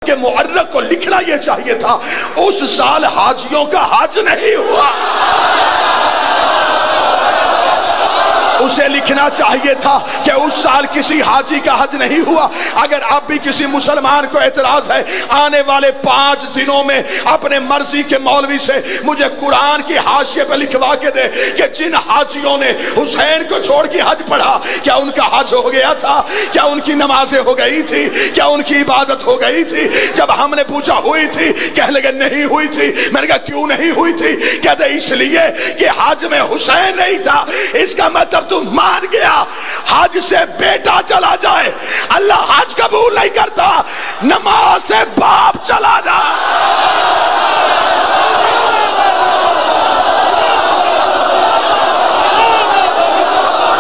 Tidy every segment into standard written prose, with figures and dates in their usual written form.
کہ مؤرخ کو لکھنا یہ چاہیے تھا اس سال حاجیوں کا حج نہیں ہوا، اسے لکھنا چاہیے تھا کہ اس سال کسی حاجی کا حج نہیں ہوا۔ اگر اب بھی کسی مسلمان کو اعتراض ہے، آنے والے 5 دنوں میں اپنے مرضی کے مولوی سے مجھے قرآن کی حاشیے پہ لکھوا کے دے کہ جن حاجیوں نے حسین کو چھوڑ کے حج پڑھا کیا ان کا حج ہو گیا تھا؟ کیا ان کی نمازیں ہو گئی تھی؟ کیا ان کی عبادت ہو گئی تھی؟ جب ہم نے پوچھا ہوئی تھی، کہنے لگے نہیں ہوئی تھی۔ میں نے کہا کیوں نہیں ہوئی تھی؟ کہتے اس لیے کہ حج میں حسین نہیں تھا۔ اس کا مطلب تو مان گیا حج سے بیٹا چلا جائے اللہ حج قبول نہیں کرتا، نماز سے باپ چلا جائے۔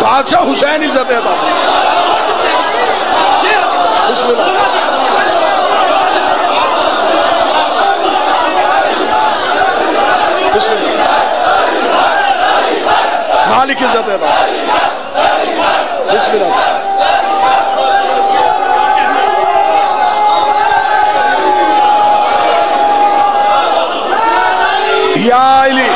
بادشاہ حسین عزت ہے بسم اللہ۔ بسم اللہ۔ مالک عزت ہے بسم اللہ۔ یا علی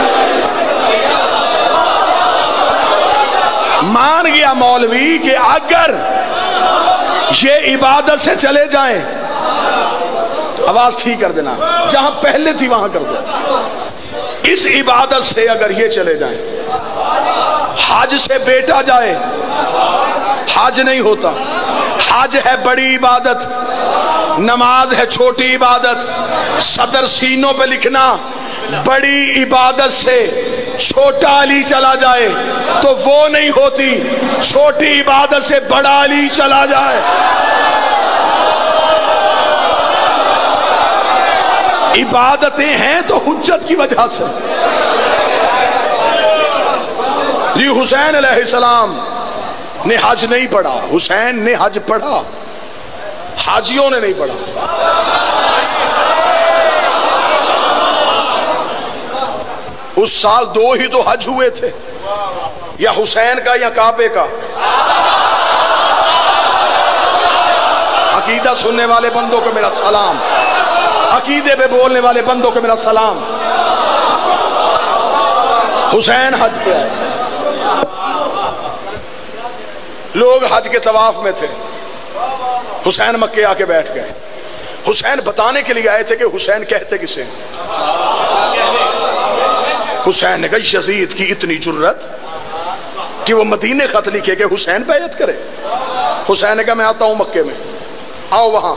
مان گیا مولوی کہ اگر یہ عبادت سے چلے جائیں، آواز ٹھیک کر دینا، جہاں پہلے تھی وہاں کر دو، اس عبادت سے اگر یہ چلے جائیں، حج سے بیٹا جائے، حج نہیں ہوتا۔ حج ہے بڑی عبادت، نماز ہے چھوٹی عبادت۔ صدر سینوں پہ لکھنا، بڑی عبادت سے چھوٹا علی چلا جائے تو وہ نہیں ہوتی، چھوٹی عبادت سے بڑا علی چلا جائے۔ عبادتیں ہیں تو حجت کی وجہ سے۔ حسین علیہ السلام نے حج نہیں پڑھا، حسین نے حج پڑھا، حاجیوں نے نہیں پڑھا۔ اس سال 2 ہی تو حج ہوئے تھے، یا حسین کا یا کعبے کا۔ عقیدہ سننے والے بندوں کو میرا سلام، عقیدے پہ بولنے والے بندوں کو میرا سلام۔ حسین حج پہ آئے، لوگ حج کے طواف میں تھے، حسین مکے آ کے بیٹھ گئے۔ حسین بتانے کے لیے آئے تھے کہ حسین کہتے کسے؟ حسین نے کہا یزید کی اتنی جرت کہ وہ مدینے خط لکھے کہ حسین بیعت کرے۔ حسین نے کہا میں آتا ہوں مکے میں، آؤ وہاں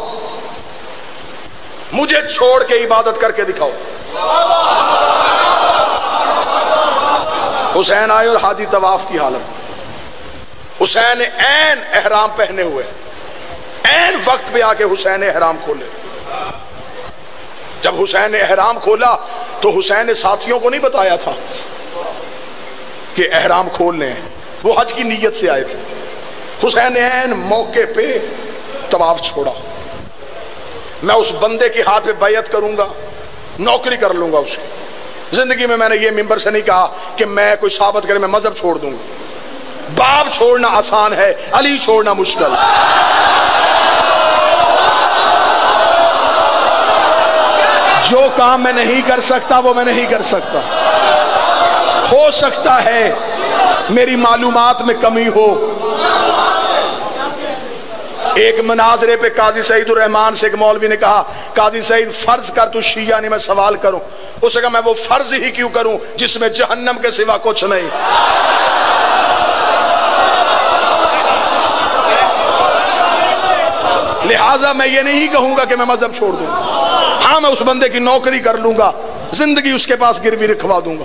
مجھے چھوڑ کے عبادت کر کے دکھاؤ۔ حسین آئے اور حاجی طواف کی حالت، حسین نے عین احرام پہنے ہوئے، عین وقت پہ آ کے حسین نے احرام کھولے۔ جب حسین نے احرام کھولا تو حسین نے ساتھیوں کو نہیں بتایا تھا کہ احرام کھول لیں، وہ حج کی نیت سے آئے تھے۔ حسین نے عین موقع پہ طواف چھوڑا۔ میں اس بندے کے ہاتھ پہ بیعت کروں گا، نوکری کر لوں گا اس کی۔ زندگی میں نے یہ ممبر سے نہیں کہا کہ میں کوئی ثابت کرے میں مذہب چھوڑ دوں گا۔ باپ چھوڑنا آسان ہے، علی چھوڑنا مشکل۔ جو کام میں نہیں کر سکتا وہ میں نہیں کر سکتا۔ ہو سکتا ہے میری معلومات میں کمی ہو۔ ایک مناظرے پہ قاضی سعید الرحمان سے ایک مولوی نے کہا قاضی سعید فرض کر تو شیعہ نہیں، میں سوال کروں۔ اس نے کہا میں وہ فرض ہی کیوں کروں جس میں جہنم کے سوا کچھ نہیں۔ لہٰذا میں یہ نہیں کہوں گا کہ میں مذہب چھوڑ دوں گا۔ ہاں میں اس بندے کی نوکری کر لوں گا، زندگی اس کے پاس گروی رکھوا دوں گا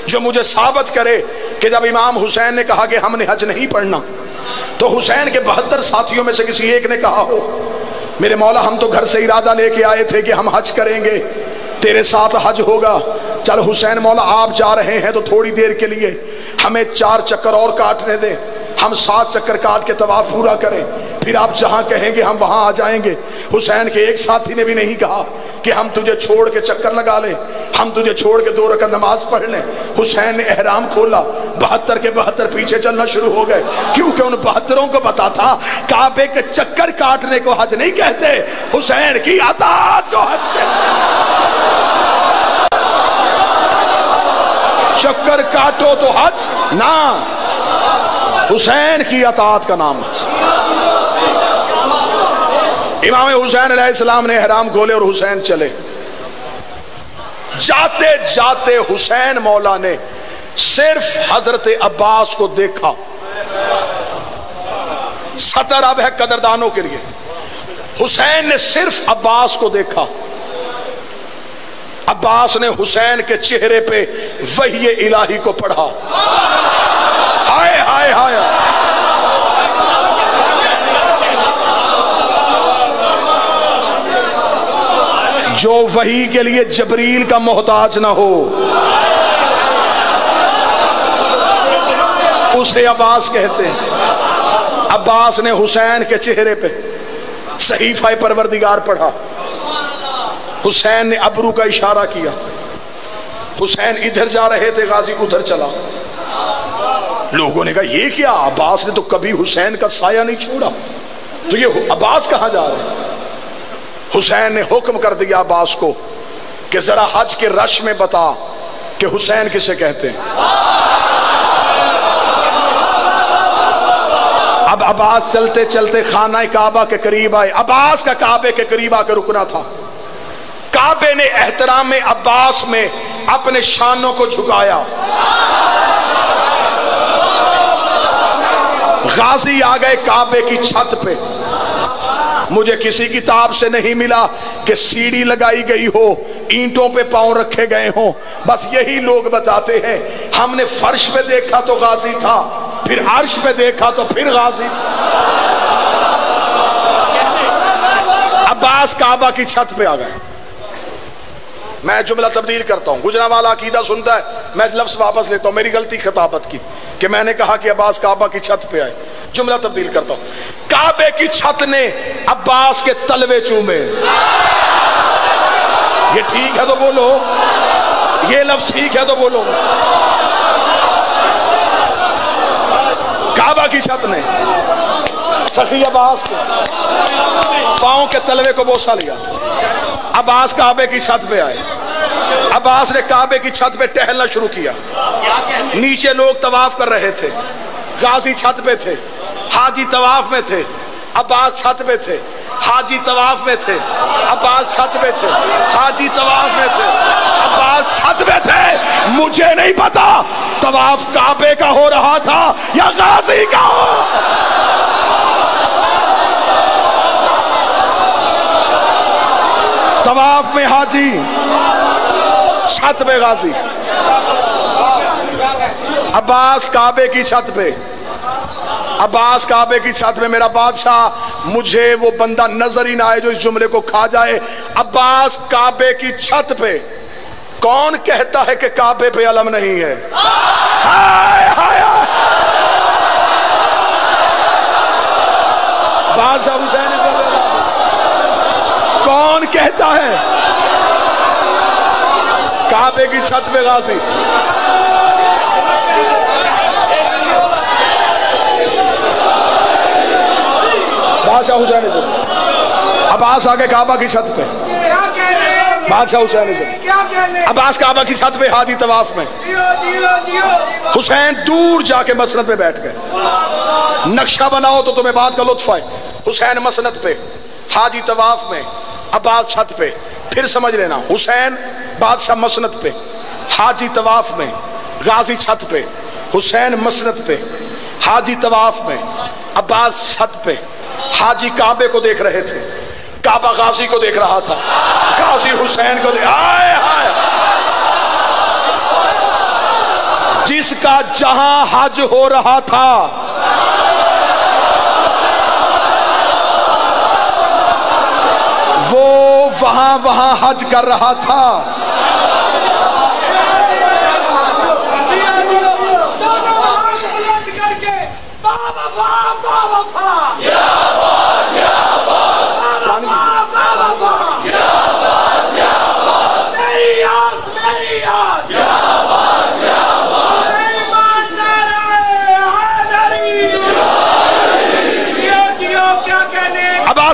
جو مجھے ثابت کرے کہ جب امام حسین نے کہا کہ ہم نے حج نہیں پڑھنا تو حسین کے 72 ساتھیوں میں سے کسی ایک نے کہا ہو میرے مولا ہم تو گھر سے ارادہ لے کے آئے تھے کہ ہم حج کریں گے، تیرے ساتھ حج ہوگا، چل حسین مولا آپ جا رہے ہیں تو تھوڑی دیر کے لیے ہمیں 4 چکر اور کاٹنے دیں، ہم 7 چکر کاٹ کے طواف پورا کریں، پھر آپ جہاں کہیں گے ہم وہاں آ جائیں گے۔ حسین کے ایک ساتھی نے بھی نہیں کہا کہ ہم تجھے چھوڑ کے چکر لگا لیں، ہم تجھے چھوڑ کے 2 رکعت نماز پڑھ لیں۔ حسین نے احرام کھولا، 72 کے 72 پیچھے چلنا شروع ہو گئے، کیونکہ ان 72 کو پتا تھا کعبے کے چکر کاٹنے کو حج نہیں کہتے، حسین کی اطاعت کو حج کہتے۔ چکر کاٹو تو حج نہ، حسین کی اطاعت کا نام حج۔ امام حسین علیہ السلام نے احرام کھولے اور حسین چلے۔ جاتے جاتے حسین مولا نے صرف حضرت عباس کو دیکھا۔ سطر اب ہے قدردانوں کے لیے، حسین نے صرف عباس کو دیکھا۔ عباس نے حسین کے چہرے پہ وحی الہی کو پڑھا۔ ہائے ہائے ہائے، جو وحی کے لیے جبریل کا محتاج نہ ہو اسے عباس کہتے ہیں۔ عباس نے حسین کے چہرے پہ صحیفہ پروردگار پڑھا، حسین نے ابرو کا اشارہ کیا، حسین ادھر جا رہے تھے، غازی ادھر چلا۔ لوگوں نے کہا یہ کیا، عباس نے تو کبھی حسین کا سایہ نہیں چھوڑا، تو یہ عباس کہاں جا رہے ہیں؟ حسین نے حکم کر دیا عباس کو کہ ذرا حج کے رش میں بتا کہ حسین کسے کہتے ہیں۔ اب عباس چلتے چلتے خانہ کعبہ کے قریب آئے۔ عباس کا کعبے کے قریب آ کے رکنا تھا۔ کعبے نے احترام عباس میں اپنے شانوں کو جھکایا۔ غازی آ گئے کعبے کی چھت پہ۔ مجھے کسی کتاب سے نہیں ملا کہ سیڑھی لگائی گئی ہو، اینٹوں پہ پاؤں رکھے گئے ہوں، بس یہی لوگ بتاتے ہیں۔ ہم نے فرش پہ دیکھا تو غازی تھا، پھر عرش پہ دیکھا تو پھر غازی تھا۔ عباس کعبہ کی چھت پہ آ گئے۔ میں جملہ تبدیل کرتا ہوں، گجرانوالہ عقیدہ سنتا ہے، میں لفظ واپس لیتا ہوں، میری غلطی خطابت کی کہ میں نے کہا کہ عباس کعبہ کی چھت پہ آئے۔ جملہ تبدیل کرتا ہوں، کعبے کی چھت نے عباس کے تلوے چومے۔ یہ ٹھیک ہے تو بولو، یہ لفظ ٹھیک ہے تو بولو۔ کعبہ کی چھت نے سخی عباس کے پاؤں کے تلوے کو بوسہ لیا۔ عباس کعبے کی چھت پہ آئے۔ عباس نے کعبے کی چھت پہ ٹہلنا شروع کیا۔ نیچے لوگ طواف کر رہے تھے، غازی چھت پہ تھے، حاجی طواف میں تھے، عباس چھت پہ تھے، حاجی طواف میں تھے، عباس چھت پہ تھے، حاجی طواف میں تھے، عباس چھت پہ تھے۔ مجھے نہیں پتا طواف کعبے کا ہو رہا تھا یا غازی کا ہو۔ طواف میں حاجی، چھت پہ غازی۔ عباس کعبے کی چھت پہ، عباس کعبے کی چھت پہ۔ میرا بادشاہ مجھے وہ بندہ نظر ہی نہ آئے جو اس جملے کو کھا جائے۔ عباس کعبے کی چھت پہ، کون کہتا ہے کہ کعبے پہ علم نہیں ہے؟ ہائے ہائے ہائے، بادشاہ حسین کون کہتا ہے کعبے کی چھت پہ غازی؟ بادشاہ حسین عباس آگے کعبہ کی چھت پہ، بادشاہ حسین عباس کعبہ کی چھت پہ حاجی طواف میں، حسین دور جا کے مسند پہ بیٹھ گئے۔ نقشہ بناؤ تو تمہیں بات کا لطف آئے۔ حسین مسند پہ، حاجی طواف میں، عباس چھت پہ۔ پھر سمجھ لینا، حسین بادشاہ مسند پہ، حاجی طواف میں، غازی چھت پہ، حسین مسند پہ، حاجی طواف میں، عباس چھت پہ۔ حاجی کعبے کو دیکھ رہے تھے، کعبہ غازی کو دیکھ رہا تھا، غازی حسین کو دیکھ، آئے آئے، جس کا جہاں حج ہو رہا تھا وہ وہاں حج کر رہا تھا۔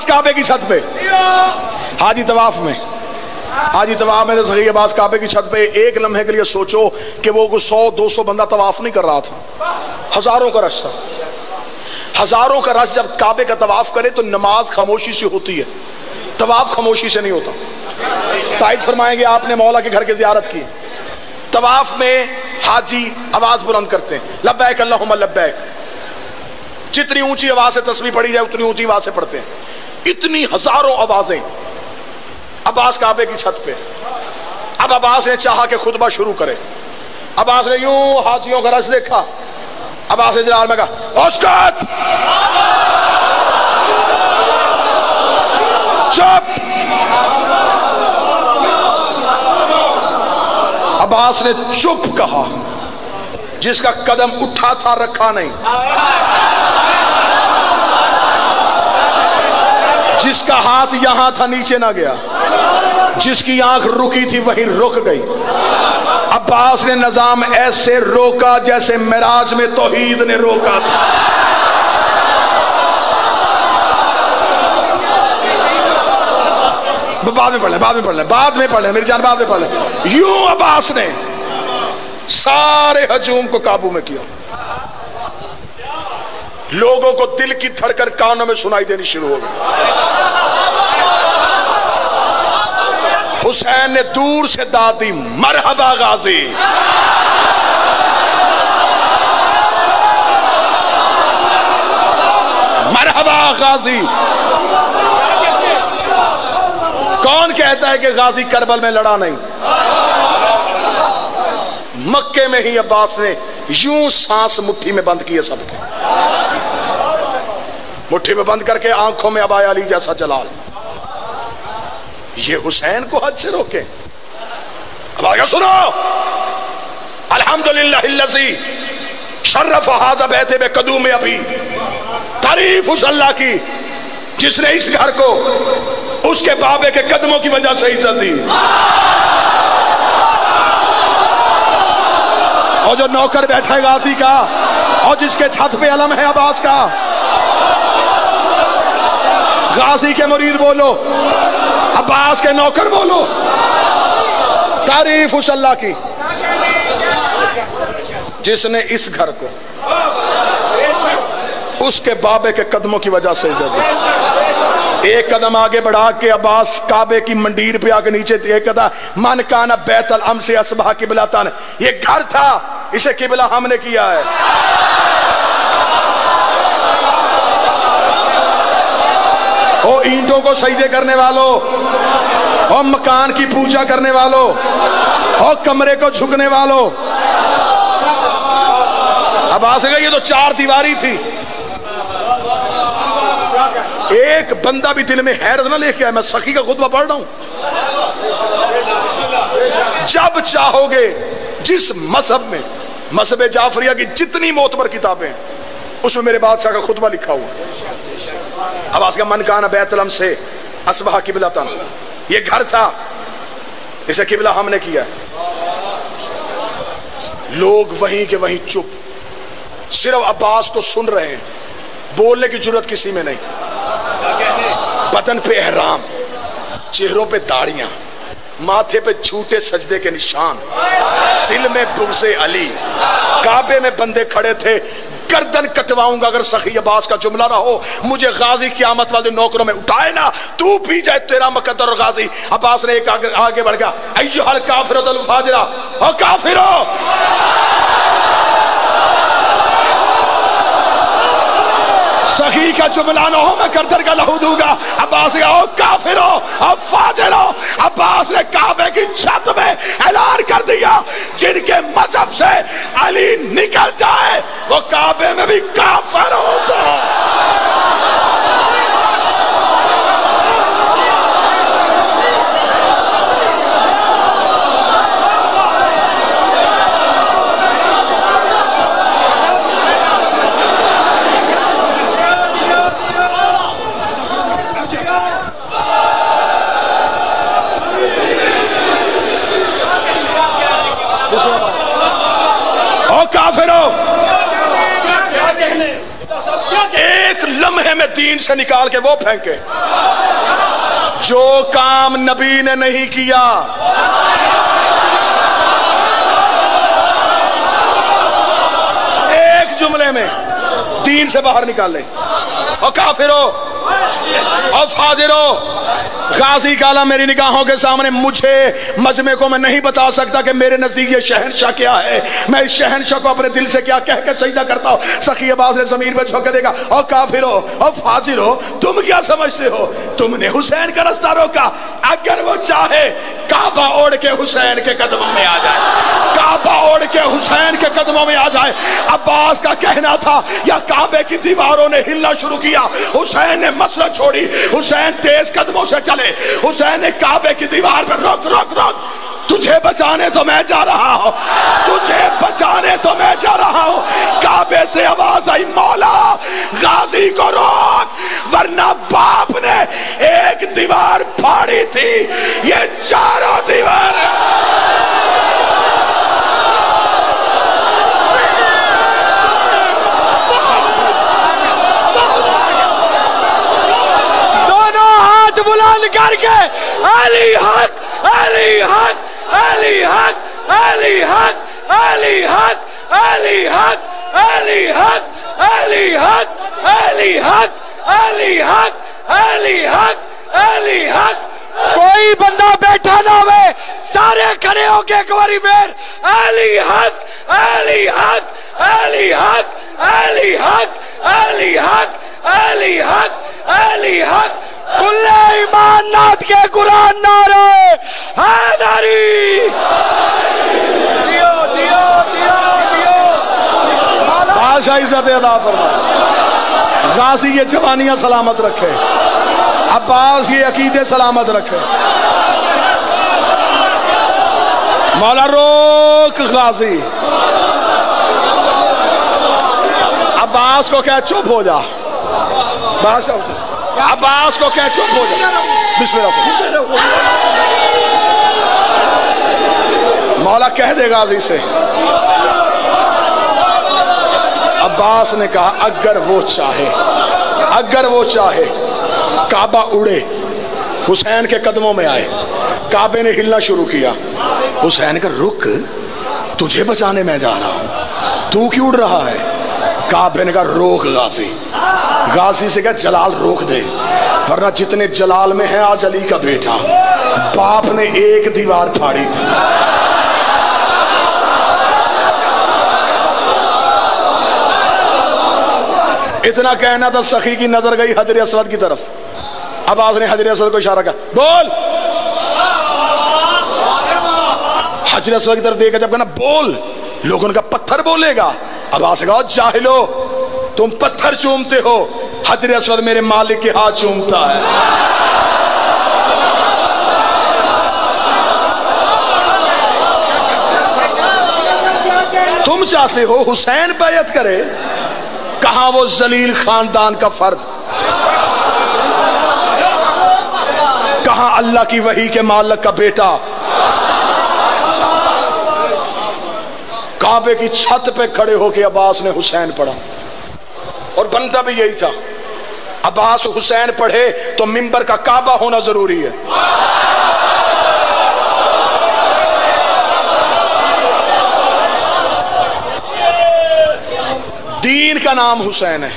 کعبے کی چھت پہ حاجی طواف میں تو سخی عباس کعبے کی چھت پہ ایک لمحے کے لیے سوچو کہ وہ 100-200 بندہ طواف نہیں کر رہا تھا، ہزاروں کا رش تھا. ہزاروں کا رش جب کعبے کا طواف کرے تو نماز خاموشی سے ہوتی ہے، طواف خاموشی سے نہیں ہوتا. تائید فرمائیں گے آپ نے مولا کے گھر کی زیارت کی، طواف میں حاجی آواز بلند کرتے ہیں لبیک اللہم لبیک، جتنی اونچی آواز سے تسبیح پڑھی جائے اتنی اونچی آواز سے پڑھتے ہیں. اتنی ہزاروں آوازیں عباس کعبے کی چھت پہ. اب عباس نے چاہا کہ خطبہ شروع کرے. عباس نے یوں حاجیوں کا رش دیکھا، عباس نے جلال میں کہا اسکت، چپ. عباس نے چپ کہا. جس کا قدم اٹھا تھا رکھا نہیں، جس کا ہاتھ یہاں تھا نیچے نہ گیا، جس کی آنکھ رکی تھی وہیں رک گئی. عباس نے نظام ایسے روکا جیسے معراج میں توحید نے روکا تھا. بعد میں پڑھ لیں میری جان، بعد میں پڑھ لیں. یوں عباس نے سارے ہجوم کو قابو میں کیا. لوگوں کو دل کی دھڑکن کانوں میں سنائی دینی شروع ہو گئی. حسین نے دور سے داد دی مرحبا غازی. مرحبا غازی. کون کہتا ہے کہ غازی کربل میں لڑا نہیں؟ مکے میں ہی عباس نے یوں سانس مٹھی میں بند کیے، سب کے مٹھی میں بند کر کے آنکھوں میں ابا علی جیسا جلال. یہ حسین کو حج سے روکے؟ اب آگے سنو. الحمدللہ الذی شرف ھذا بیت بقدوم ابی. تعریف اس اللہ کی جس نے اس گھر کو اس کے بابے کے قدموں کی وجہ سے عزت دی. اور جو نوکر بیٹھا ہے غازی کا، اور جس کے چھت پہ علم ہے عباس کا، غازی کے مرید بولو، عباس کے نوکر بولو. تعریف اس اللہ کی جس نے اس گھر کو اس کے بابے کے قدموں کی وجہ سے عزت دی. ایک قدم آگے بڑھا کے عباس کعبے کی منڈیر پہ آ کے نیچے ایک قدم من کانا بیت الامس اصبح قبلتان. یہ گھر تھا، اسے قبلہ ہم نے کیا ہے. او اینٹوں کو سجدے کرنے والوں، او مکان کی پوجا کرنے والوں، او کمرے کو جھکنے والوں. عباس نے کہا یہ تو 4 دیواری تھی. ایک بندہ بھی دل میں حیرت نہ لے کے آئے. میں سخی کا خطبہ پڑھ رہا ہوں. جب چاہو گے جس مذہب میں، مذہب جعفریہ کی جتنی معتبر کتابیں اس میں میرے بادشاہ کا خطبہ لکھا ہوا. عباس کا من کانا بیت الام سے اصبح قبلتان. یہ گھر تھا، اسے قبلہ ہم نے کیا. لوگ وہیں کے وہیں چپ، صرف عباس کو سن رہے ہیں. بولنے کی جرت کسی میں نہیں. بدن پہ احرام، چہروں پہ داڑیاں، ماتھے پہ جھوٹے سجدے کے نشان، دل میں بغض علی. کعبے میں بندے کھڑے تھے. گردن کٹواؤں گا اگر سخی عباس کا جملہ نہ ہو. مجھے غازی قیامت والے نوکروں میں اٹھائے نا، تو پی جائے تیرا مقدر اور غازی. عباس نے ایک آگے بڑھ گیا. ایھا الکافرۃ الفاجرہ، او کافرو، سخی کا جملہ نہ ہو میں گردن کا لہو دوں گا. عباس نے او کافرو، او فاجرو. عباس نے کعبے کی چھت میں اعلان کر دیا جن کے مذہب سے علی نکل جائے وہ کعبے میں بھی کافر ہوتا. کافرو، ایک لمحے چولہے میں دین سے نکال کے وہ پھینکے جو کام نبی نے نہیں کیا. ایک جملے میں دین سے باہر نکال لیں. اور کافرو اور فاجرو، غازی کالا میری نگاہوں کے سامنے، مجھے مجمع کو میں نہیں بتا سکتا کہ میرے نزدیک یہ شہنشاہ کیا ہے. میں اس شہنشاہ کو اپنے دل سے کیا کہہ کے سجدہ کرتا ہوں. سخی عباس نے زمین پہ جھوک کے دیکھا. اور کافرو اور فاجرو، تم کیا سمجھتے ہو؟ تم نے حسین کا رستہ روکا. اگر وہ چاہے کعبہ اوڑھ کے حسین کے قدموں میں آ جائے، کعبہ اوڑھ کے حسین کے قدموں میں آ جائے. عباس کا کہنا تھا یا کعبے کی دیواروں نے ہلنا شروع کیا، حسین نے مسجد چھوڑی، حسین تیز قدموں سے چلے. حسین نے کعبے کی دیوار پہ روک روک روک، تجھے بچانے تو میں جا رہا ہوں، تجھے بچانے تو میں جا رہا ہوں. کعبے سے آواز آئی، مولا غازی کو روک، ورنہ باپ نے ایک دیوار پھاڑی تھی، یہ چاروں دیوار. دونوں ہاتھ بلند کر کے علی حق، علی حق، علی حق، علی حق، علی حق، علی حق، علی حق، علی حق، علی حق، علی حق، علی حق، علی حق. کوئی بندہ بیٹھا نہ ہوئے، سارے کھڑے ہو کے ایک باری پھر علی حق، علی حق، علی حق، علی حق، علی حق، علی حق، علی حق. کل ایمان نات کے قرآن نعرہ حیدری. جیو جیو جیو جیو. بادشاہ عزت ادا فرمائے. غازی یہ جوانیاں سلامت رکھے، عباس یہ عقیدے سلامت رکھے. مولا روک غازی. عباس کو کہہ چپ ہو جا. بادشاہ عباس کو کہہ چپ ہو جا. بسم اللہ سے مولا کہہ دے غازی سے. عباس نے کہا اگر وہ چاہے، اگر وہ چاہے کعبہ اڑے، حسین کے قدموں میں آئے. کعبے نے ہلنا شروع کیا. حسین کا رک، تجھے بچانے میں جا رہا ہوں، تو کیوں اڑ رہا ہے؟ کعبے نے کہا روک غازی. غازی سے کہا جلال روک دے، ورنہ جتنے جلال میں ہیں آج علی کا بیٹا. باپ نے ایک دیوار پھاڑی تھی. اتنا کہنا تھا، سخی کی نظر گئی حجر اسود کی طرف. عباس نے حجر اسود کو اشارہ کیا، بول. حجر اسود کی طرف دیکھا، جب کہنا بول، لوگوں کا پتھر بولے گا. عباس نے کہا جاہلو، تم پتھر چومتے ہو، حجر اسود میرے مالک کے ہاتھ چومتا ہے. تم چاہتے ہو حسین بیعت کرے، کہاں وہ ذلیل خاندان کا فرد، کہاں اللہ کی وحی کے مالک کا بیٹا. کعبے کی چھت پہ کھڑے ہو کے عباس نے حسین پڑھا، اور بنتا بھی یہی تھا. عباس حسین پڑھے تو منبر کا کعبہ ہونا ضروری ہے. دین کا نام حسین ہے.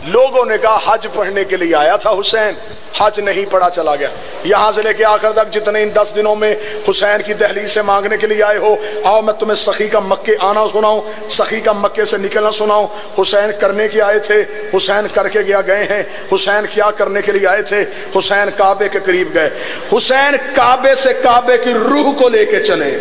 لوگوں نے کہا حج پڑھنے کے لیے آیا تھا حسین، حج نہیں پڑھا چلا گیا. یہاں سے لے کے آخر تک جتنے ان 10 دنوں میں حسین کی دہلیز سے مانگنے کے لیے آئے ہو، آؤ میں تمہیں سخی کا مکے آنا سناؤں، سخی کا مکے سے نکلنا سناؤں. حسین کرنے کے آئے تھے، حسین کر کے گئے ہیں. حسین کیا کرنے کے لیے آئے تھے؟ حسین کعبے کے قریب گئے. حسین کعبے سے کعبے کی روح کو لے کے چلے.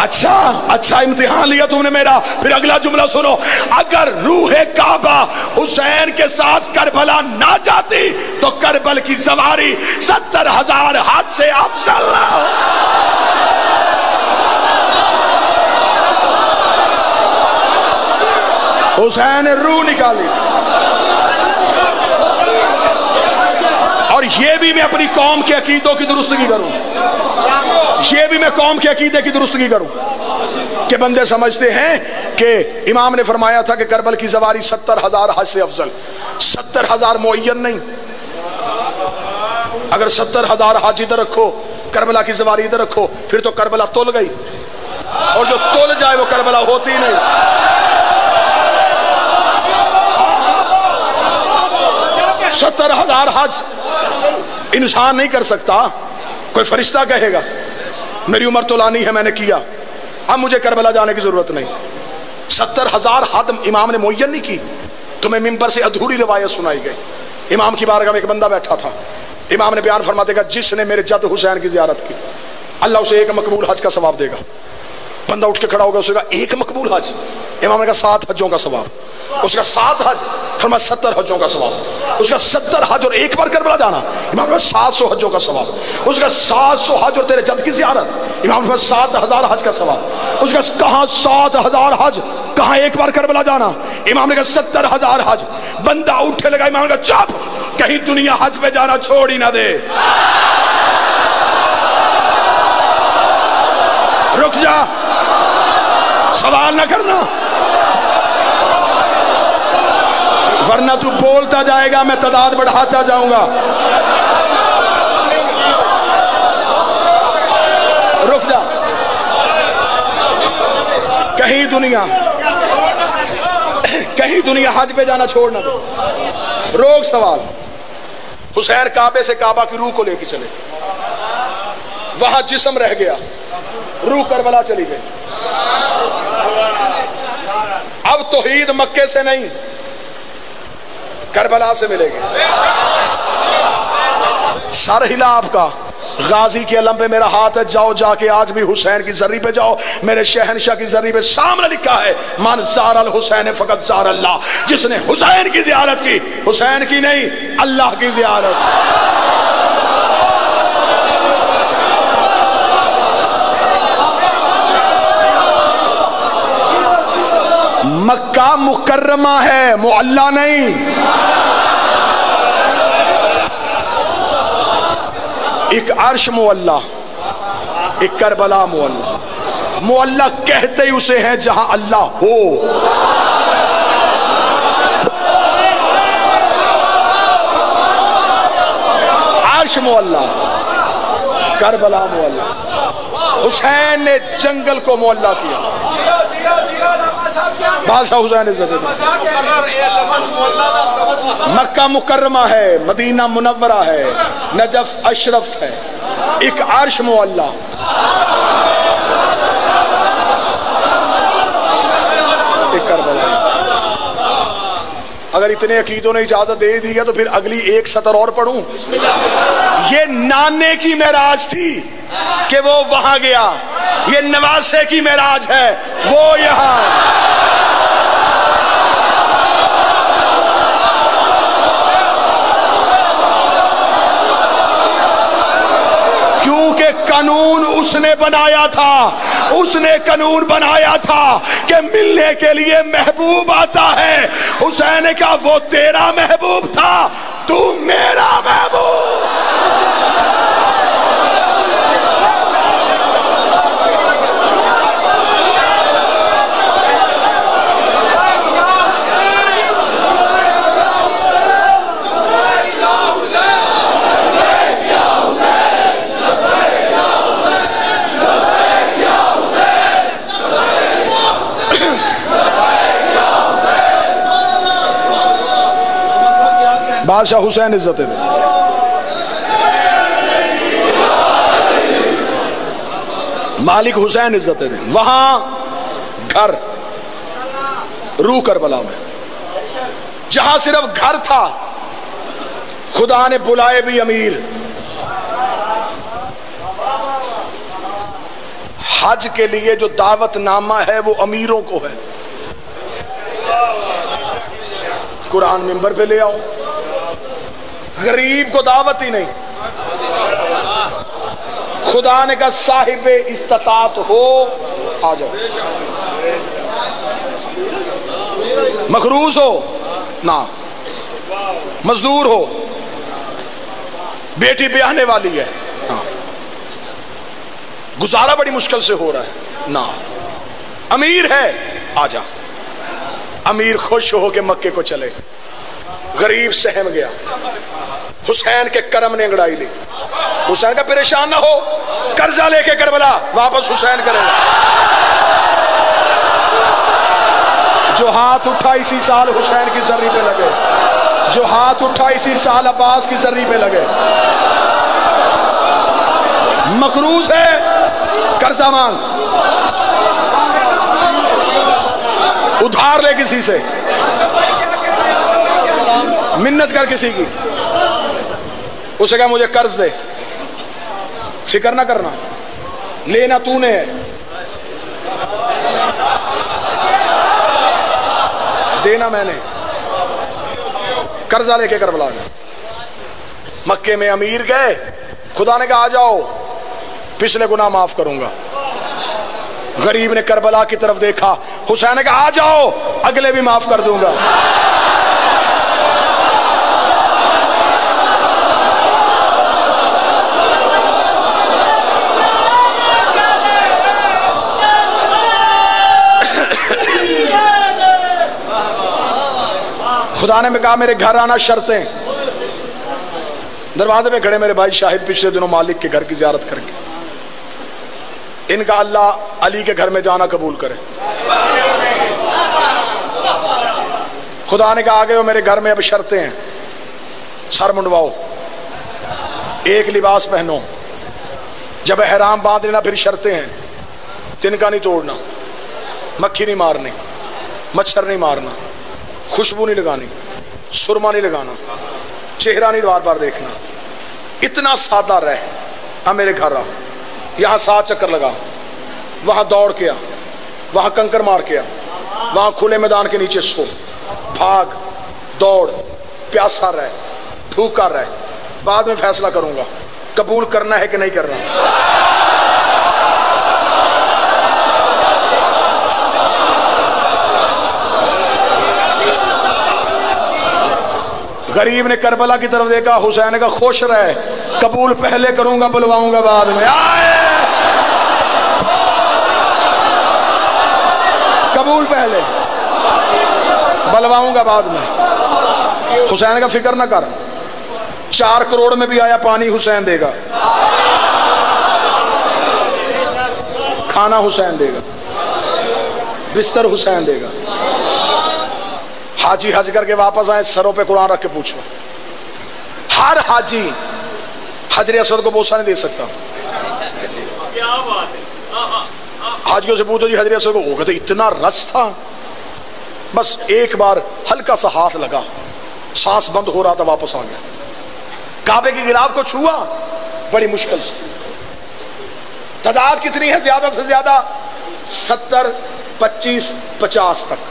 اچھا امتحان لیا تم نے میرا. پھر اگلا جملہ سنو، اگر روح کعبہ حسین کے ساتھ کربلا نہ جاتی تو کربل کی سواری 70,000 ہاتھ سے افضل نہ ہو. حسین نے روح نکالی. اور یہ بھی میں اپنی قوم کے عقیدوں کی درستگی کروں، یہ بھی میں قوم کے عقیدے کی درستگی کروں. کہ بندے سمجھتے ہیں کہ امام نے فرمایا تھا کہ کربل کی سواری 70,000 حج سے افضل. 70,000 معین نہیں. اگر 70,000 حج ادھر رکھو کربلا کی سواری ادھر رکھو پھر تو کربلا تول گئی, اور جو تول جائے وہ کربلا ہوتی نہیں. 70,000 حج انسان نہیں کر سکتا. کوئی فرشتہ کہے گا میری عمر تولانی ہے میں نے کیا, اب مجھے کربلا جانے کی ضرورت نہیں. 70,000 حد امام نے معین نہیں کی. تمہیں ممبر سے ادھوری روایت سنائی گئی. امام کی بارگاہ میں ایک بندہ بیٹھا تھا, امام نے بیان فرماتے گا جس نے میرے جد حسین کی زیارت کی اللہ اسے ایک مقبول حج کا ثواب دے گا. بندہ اٹھ کے کھڑا ہوگا, اسے کہا ایک مقبول حج؟ امام نے کہا 7 حجوں کا ثواب. اس کا 7 حج, فرمایا 70 حجوں کا ثواب. اس کا 70 حج اور ایک بار کربلا جانا. امام نے کہا 700 حجوں کا ثواب. اس کا 700 حج اور تیرے جد کی زیارت. امام نے کہا 7,000 حج کا ثواب. اس کا کہاں 7,000 حج, کہاں ایک بار کربلا جانا. امام نے کہا 70,000 حج. بندہ اٹھے لگا, امام نے کہا چپ, کہیں دنیا حج پہ جانا چھوڑ ہی نہ دے. رک جا, سوال نہ کرنا, ورنہ تو بولتا جائے گا میں تعداد بڑھاتا جاؤں گا. رک جا, کہیں دنیا حج پہ جانا چھوڑ نہ دے. روک سوال. حسین کعبے سے کعبہ کی روح کو لے کے چلے, وہاں جسم رہ گیا, روح کربلا چلی گئی. اب توحید مکے سے نہیں کربلا سے ملے گی. سر ہلا آپ کا, غازی کے علم پہ میرا ہاتھ ہے, جاؤ جا کے آج بھی حسین کی زری پہ جاؤ, میرے شہنشاہ کی زری پہ سامنے لکھا ہے من زار الحسین فقط زار اللہ. جس نے حسین کی زیارت کی, حسین کی نہیں اللہ کی زیارت. مکہ مکرمہ ہے, معلی نہیں. ایک عرش معلی, ایک کربلا معلی. معلی کہتے ہی اسے ہیں جہاں اللہ ہو. عرش معلی, کربلا معلی. حسین نے جنگل کو معلی کیا. بادشاہ حسین عزت مکہ مکرمہ ہے, مدینہ منورہ ہے, نجف اشرف ہے, ایک عرش معلی. ایک کربلا. اگر اتنے عقیدوں نے اجازت دے دی ہے تو پھر اگلی ایک سطر اور پڑھوں. یہ نانے کی معراج تھی کہ وہ وہاں گیا, یہ نواسے کی معراج ہے وہ یہاں. کیونکہ قانون اس نے بنایا تھا, اس نے قانون بنایا تھا کہ ملنے کے لیے محبوب آتا ہے. حسین نے کہا وہ تیرا محبوب تھا, تو میرا محبوب. بادشاہ حسین عزت ہے. مالک حسین عزت ہے. وہاں گھر روح کربلا میں, جہاں صرف گھر تھا خدا نے بلائے بھی امیر. حج کے لیے جو دعوت نامہ ہے وہ امیروں کو ہے. قرآن منبر پہ لے آؤ, غریب کو دعوت ہی نہیں. خدا نے کہا صاحب استطاعت ہو آ جاؤ, مخروز ہو نہ, مزدور ہو, بیٹی بیاہنے والی ہے گزارا بڑی مشکل سے ہو رہا ہے نہ, امیر ہے آ جا. امیر خوش ہو کے مکے کو چلے. غریب سہم گیا. حسین کے کرم نے انگڑائی لی. حسین کا پریشان نہ ہو, قرضہ لے کے کربلا واپس حسین کرے گا. جو ہاتھ اٹھا اسی سال حسین کی زری پہ لگے, جو ہاتھ اٹھا اسی سال عباس کی زری پہ لگے. مقروض ہے, قرضہ مانگ, ادھار لے کسی سے, منت کر کسی کی, اسے کہا مجھے قرض دے. فکر نہ کرنا, لینا تو نے ہے, دینا میں نے. قرضہ لے کے کربلا گئے. مکے میں امیر گئے, خدا نے کہا آ جاؤ پچھلے گناہ معاف کروں گا. غریب نے کربلا کی طرف دیکھا, حسین نے کہا آ جاؤ اگلے بھی معاف کر دوں گا. خدا نے کہا میرے گھر آنا شرطیں. دروازے پہ کھڑے میرے بھائی شاہد پچھلے دنوں مالک کے گھر کی زیارت کر کے, ان کا اللہ علی کے گھر میں جانا قبول کرے. خدا نے کہا آگے وہ میرے گھر میں اب شرطیں ہیں, سر منڈواؤ, ایک لباس پہنو, جب احرام باندھ لینا پھر شرطیں ہیں, تنکا نہیں توڑنا, مکھی نہیں مارنی, مچھر نہیں مارنا, خوشبو نہیں لگانی, سرما نہیں لگانا, چہرہ نہیں بار بار دیکھنا. اتنا سادہ رہ. اب میرے گھر آ, یہاں 7 چکر لگا, وہاں دوڑ کے آ, وہاں کنکر مار کے آ, وہاں کھلے میدان کے نیچے سو, بھاگ دوڑ, پیاسا رہ, بھوکا رہ. بعد میں فیصلہ کروں گا قبول کرنا ہے کہ نہیں کرنا. غریب نے کربلا کی طرف دیکھا, حسین نے کہا خوش رہے, قبول پہلے کروں گا بلواؤں گا بعد میں. قبول پہلے, بلواؤں گا بعد میں. حسین کا فکر نہ کر, 4 کروڑ میں بھی آیا پانی حسین دے گا, کھانا حسین دے گا, بستر حسین دے گا. حاجی حج کر کے واپس آئے, سروں پہ قرآن رکھ کے پوچھو. ہر حاجی حجر اسود کو بوسہ نہیں دے سکتا. حاجیوں سے پوچھو جی حجر اسود کو, وہ کہتے اتنا رس تھا, بس ایک بار ہلکا سا ہاتھ لگا, سانس بند ہو رہا تھا, واپس آ گیا. کعبے کی غلاف کو چھوا بڑی مشکل سے. تعداد کتنی ہے زیادہ سے زیادہ 70 25 50 تک.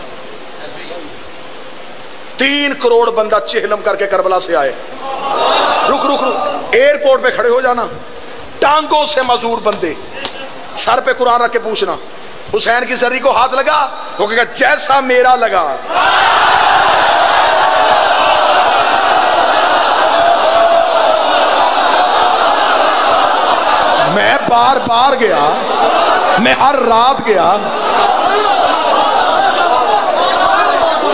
3 کروڑ بندہ چہلم کر کے کربلا سے آئے. رک رک رک, ایئرپورٹ پہ کھڑے ہو جانا, ٹانگوں سے مزور بندے, سر پہ قرآن رکھ کے پوچھنا حسین کی زری کو ہاتھ لگا, وہ کہے گا جیسا میرا لگا. میں بار بار گیا, میں ہر رات گیا.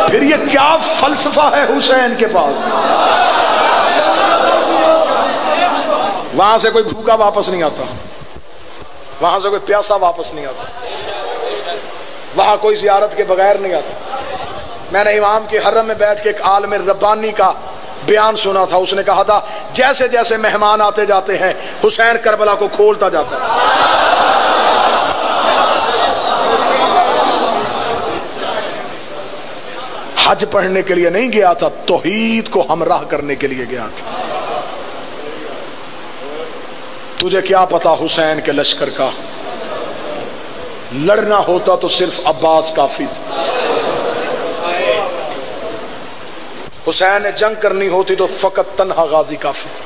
پھر یہ کیا فلسفہ ہے حسین کے پاس. وہاں سے کوئی بھوکا واپس نہیں آتا, وہاں سے کوئی پیاسا واپس نہیں آتا, وہاں کوئی زیارت کے بغیر نہیں آتا. میں نے امام کے حرم میں بیٹھ کے ایک عالم ربانی کا بیان سنا تھا. اس نے کہا تھا جیسے جیسے مہمان آتے جاتے ہیں حسین کربلا کو کھولتا جاتا ہے. حج پڑھنے کے لیے نہیں گیا تھا, توحید کو ہمراہ کرنے کے لیے گیا تھا. تجھے کیا پتا حسین کے لشکر کا, لڑنا ہوتا تو صرف عباس کافی تھا. حسین نے جنگ کرنی ہوتی تو فقط تنہا غازی کافی تھا.